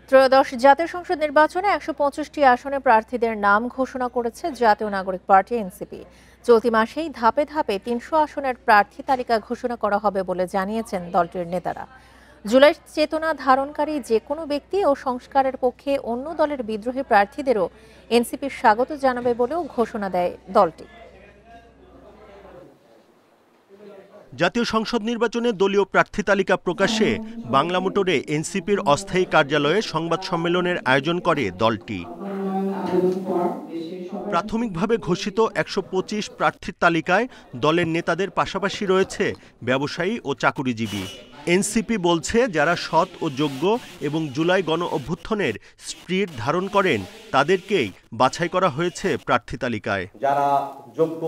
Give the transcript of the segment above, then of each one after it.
ত্রয়োদশ জাতীয় সংসদ নির্বাচনে ১২৫টি আসনে প্রার্থীদের নাম ঘোষণা করেছে জাতীয় নাগরিক পার্টি এনসিপি। চলতি মাসেই ধাপে ধাপে ৩০০ আসনের প্রার্থী তালিকা ঘোষণা করা হবে বলে জানিয়েছেন দলটির নেতারা। জুলাই চেতনা ধারণকারী যে কোনো ব্যক্তি ও সংস্কারের পক্ষে অন্য দলের বিদ্রোহী প্রার্থীদেরও এনসিপি স্বাগত জানাবে বলেও ঘোষণা দেয় দলটি। জাতীয় সংসদ নির্বাচনে দলীয় প্রার্থী তালিকা প্রকাশে বাংলা মোটরে এনসিপির অস্থায়ী কার্যালয়ে সংবাদ সম্মেলনের আয়োজন করে দলটি। প্রাথমিকভাবে ঘোষিত ১২৫ প্রার্থীর তালিকায় দলের নেতাদের পাশাপাশি রয়েছে ব্যবসায়ী ও চাকুরিজীবী। এনসিপি বলছে, যারা সৎ ও যোগ্য এবং জুলাই গণ অভ্যুত্থানের স্পিরিট ধারণ করেন তাদেরকেই বাছাই করা হয়েছে প্রার্থী তালিকায়। যারা যোগ্য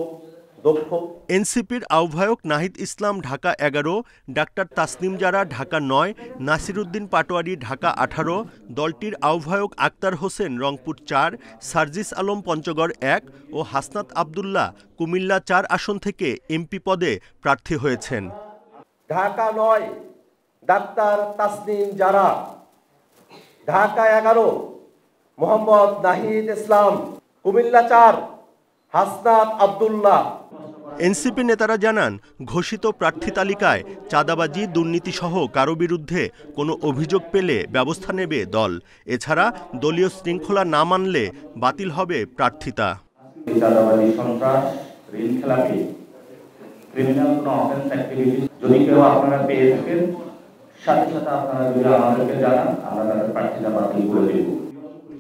এনসিপির আহ্বায়ক নাহিদ ইসলাম ঢাকা ১১, ডাক্তার তাসনিম জারা ঢাকা ৯, নাসিরউদ্দিন পাটোয়ারি ঢাকা ১৮, দলটির আহ্বায়ক আক্তার হোসেন রংপুর ৪, সার্জিস আলম পঞ্চগড় ১ ও হাসনাত আবদুল্লাহ কুমিল্লা ৪ আসন থেকে এমপি পদে প্রার্থী হয়েছেন। ঢাকা ৯ ডাক্তার তাসনিম জারা, ঢাকা ১১ মোহাম্মদ নাহিদ ইসলাম, কুমিল্লা ৪ হাসনাত আবদুল্লাহ। এনসিপি নেতারা জানান, ঘোষিত প্রার্থী তালিকায় চাঁদাবাজি, দুর্নীতিসহ কারো বিরুদ্ধে কোনো অভিযোগ পেলে ব্যবস্থা নেবে দল। এছাড়া দলীয় শৃঙ্খলা না মানলে বাতিল হবে প্রার্থিতা। চাঁদাবাজি, সন্ত্রাস, ঋণ খেলাপি, ক্রিমিনাল কোনো অফেন্স অ্যাক্টিভিটি যদি কেউ আপনারা পেয়ে থাকেন, সাথে সাথে আপনারা যদি আমাদেরকে জানান, আমরা তাদের প্রার্থিতা বাতিল করে দেব।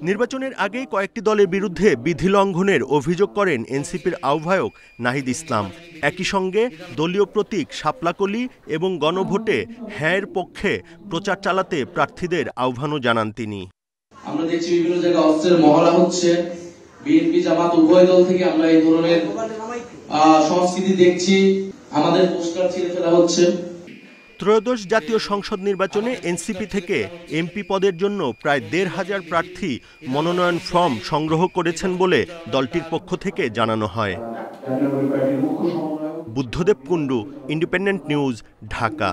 নির্বাচনের আগেই কয়েকটি দলের বিরুদ্ধে বিধি লঙ্ঘনের অভিযোগ করেন এনসিপির আহ্বায়ক নাহিদ ইসলাম। একই সঙ্গে দলীয় প্রতীক শাপলাকলি এবং গণভোটে হ্যাঁর পক্ষে প্রচার চালাতে প্রার্থীদের আহ্বানও জানান তিনি। আমরা দেখছি বিভিন্ন জায়গায় অস্ত্রের মহড়া হচ্ছে, বিএনপি জামাত উভয় দল থেকে আমরা এই ধরনের সংস্কৃতি দেখছি, আমাদের পোস্টার ছিঁড়ে ফেলা হচ্ছে। ত্রয়োদশ জাতীয় সংসদ নির্বাচনে এনসিপি থেকে এমপি পদের জন্য প্রায় ১৫০০ প্রার্থী মনোনয়ন ফর্ম সংগ্রহ করেছেন বলে দলটির পক্ষ থেকে জানানো হয়। Buddhadeb Kundu, independent news, Dhaka.